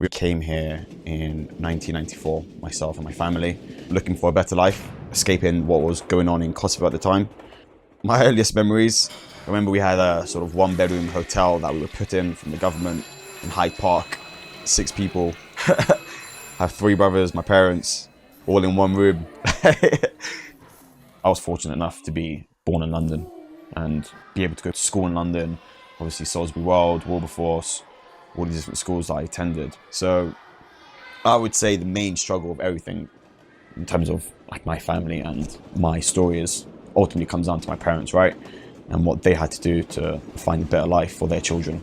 We came here in 1994, myself and my family, looking for a better life, escaping what was going on in Kosovo at the time. My earliest memories, I remember we had a sort of one-bedroom hotel that we were put in from the government in Hyde Park. 6 people. I have 3 brothers, my parents, all in one room. I was fortunate enough to be born in London and be able to go to school in London. Obviously Salisbury World, Wilberforce, all these different schools that I attended. So I would say the main struggle of everything in terms of like my family and my story is ultimately comes down to my parents, right? And what they had to do to find a better life for their children.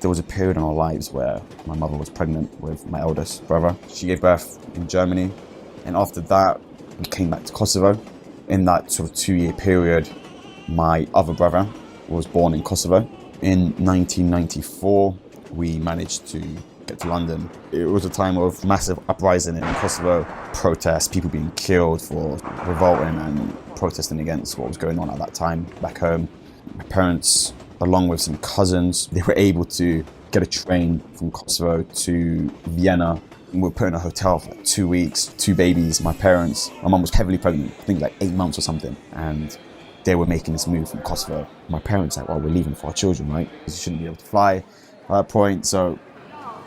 There was a period in our lives where my mother was pregnant with my eldest brother. She gave birth in Germany. And after that, we came back to Kosovo. In that sort of 2-year period, my other brother was born in Kosovo. In 1994, we managed to get to London. It was a time of massive uprising in Kosovo, protests, people being killed for revolting and protesting against what was going on at that time back home. My parents, along with some cousins, they were able to get a train from Kosovo to Vienna. We were put in a hotel for like 2 weeks, 2 babies, my parents. My mum was heavily pregnant, I think like 8 months or something. And they were making this move from Kosovo. My parents like, well, we're leaving for our children, right? Because you shouldn't be able to fly at that point. So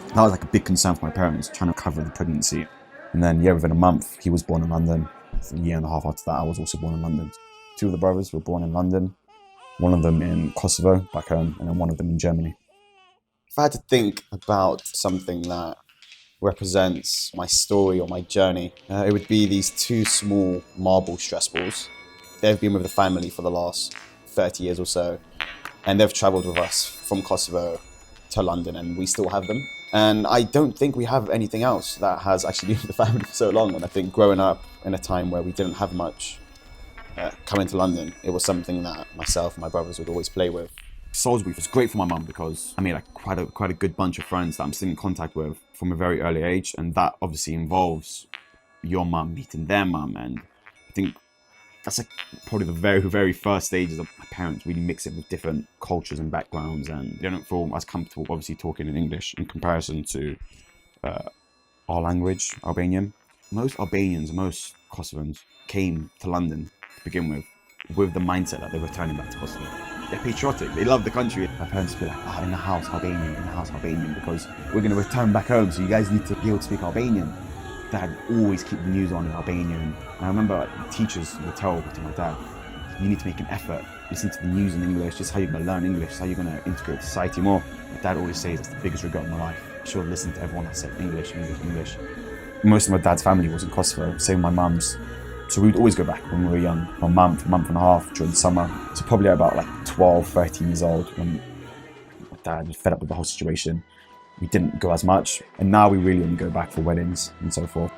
that was like a big concern for my parents, trying to cover the pregnancy. And then, yeah, within a month, he was born in London. A year and a half after that, I was also born in London. 2 of the brothers were born in London. One of them in Kosovo, back home, and then one of them in Germany. If I had to think about something that represents my story or my journey, it would be these 2 small marble stress balls. They've been with the family for the last 30 years or so, and they've traveled with us from Kosovo to London, and we still have them. And I don't think we have anything else that has actually been with the family for so long. And I think growing up in a time where we didn't have much coming to London, it was something that myself and my brothers would always play with. Salisbury was great for my mum because I made like quite a good bunch of friends that I'm still in contact with from a very early age, and that obviously involves your mum meeting their mum, and I think that's like probably the very, very first stages of my parents really mixing with different cultures and backgrounds, and they don't feel as comfortable obviously talking in English in comparison to our language, Albanian. Most Albanians, most Kosovans came to London to begin with the mindset that they're returning back to Kosovo. They're patriotic, they love the country. My parents would be like, in the house Albanian, because we're going to return back home, so you guys need to be able to speak Albanian. Dad always keep the news on in Albanian. And I remember the teachers would tell to my dad, you need to make an effort, listen to the news in English, just how you're going to learn English, how you're going to integrate with society more. My dad always says that's the biggest regret of my life. I should have listened to everyone that said English. Most of my dad's family was in Kosovo, same with my mum's. So we'd always go back when we were young, for a month and a half during the summer. So probably about like 12, 13 years old when my dad was fed up with the whole situation. We didn't go as much, and now we really only go back for weddings and so forth.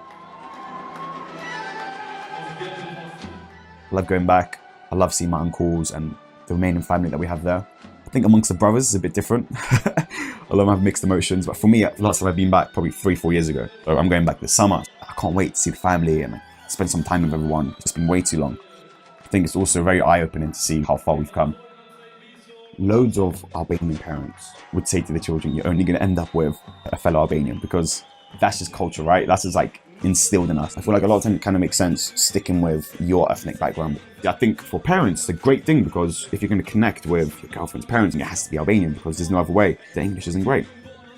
I love going back. I love seeing my uncles and the remaining family that we have there. I think amongst the brothers it's a bit different. A lot of them have mixed emotions, but for me, last time I've been back probably 3-4 years ago. So I'm going back this summer. I can't wait to see the family and spend some time with everyone. It's been way too long. I think it's also very eye-opening to see how far we've come. Loads of Albanian parents would say to the children, you're only going to end up with a fellow Albanian, because that's just culture, right? That's just like instilled in us. I feel like a lot of times it kind of makes sense sticking with your ethnic background. I think for parents, it's a great thing, because if you're going to connect with your girlfriend's parents, it has to be Albanian, because there's no other way. The English isn't great.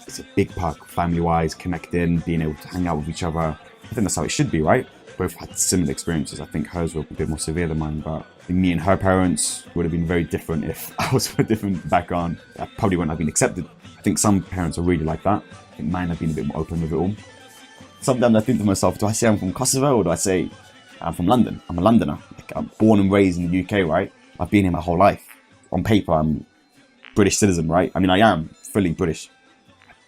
It's a big perk, family-wise, connecting, being able to hang out with each other. I think that's how it should be, right? Both had similar experiences. I think hers were a bit more severe than mine, but me and her parents would have been very different if I was from a different background. I probably wouldn't have been accepted. I think some parents are really like that. I think mine have been a bit more open with it all. Sometimes I think to myself, do I say I'm from Kosovo or do I say I'm from London? I'm a Londoner. Like, I'm born and raised in the UK, right? I've been here my whole life. On paper, I'm British citizen, right? I mean, I am fully British.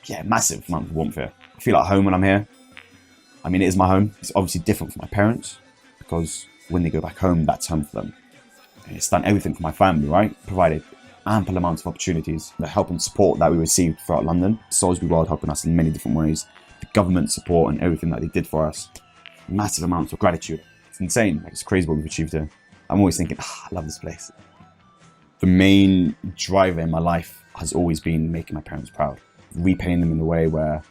Yeah, massive amount of warmth here. I feel at home when I'm here. I mean, it is my home. It's obviously different for my parents, because when they go back home, that's home for them. And it's done everything for my family, right? Provided ample amounts of opportunities, the help and support that we received throughout London. Salisbury World helping us in many different ways. The government support and everything that they did for us. Massive amounts of gratitude. It's insane. Like, it's crazy what we've achieved here. I'm always thinking, I love this place. The main driver in my life has always been making my parents proud. Repaying them in a way where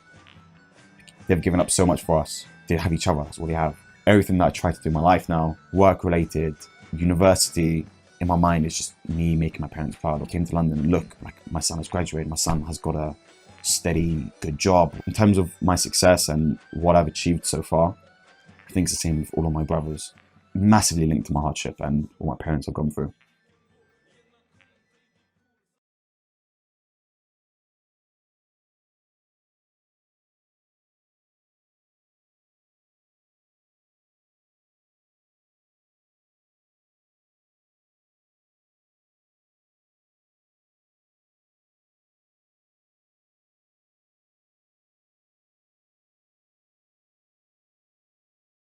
They've given up so much for us. They have each other, that's all they have. Everything that I try to do in my life now, work-related, university, in my mind, it's just me making my parents proud. I came to London and look, like, my son has graduated, my son has got a steady, good job. In terms of my success and what I've achieved so far, I think it's the same with all of my brothers. Massively linked to my hardship and what my parents have gone through.